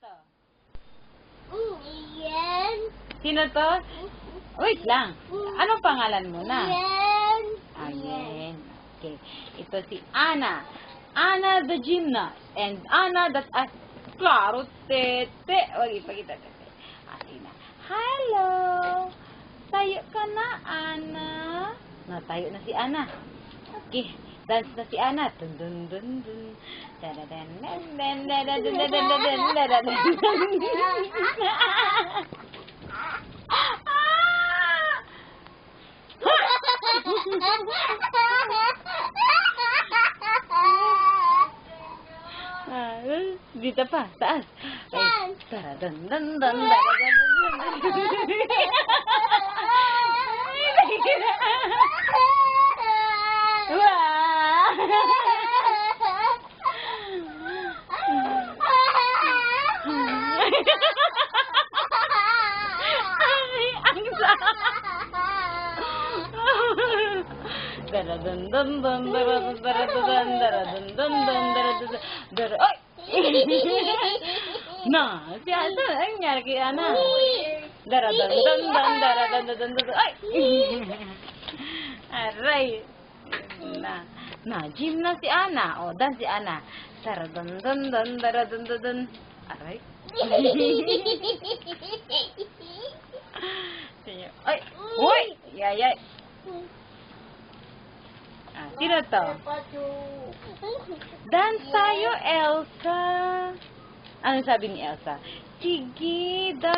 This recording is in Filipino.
to? Yan. Sino to? Wait lang. Anong pangalan mo na? Yan. Ayan. Okay. Ito si Ana. Ana the gymnast. And Ana that klaro, tete. Wag ipakita, tete. Sige na. Hello. Tayo ka na, Ana. Natayo na si Ana. Okay. Dance na si Ana. Dun dun dun dun. Dadadan dan dan dadadan dadadan dadadan. Dito pa, taas. Ay, dadadan dan dan dadadan Ay! Nah, si Ana, ang nangyari kay Ana? Ay! Aray! Na, gym na si Ana. O, dan si Ana. Aray! Ay! Uy! Yayay! Sino to? Dance tayo, Elsa. Ano sabi ni Elsa? Sige, dance.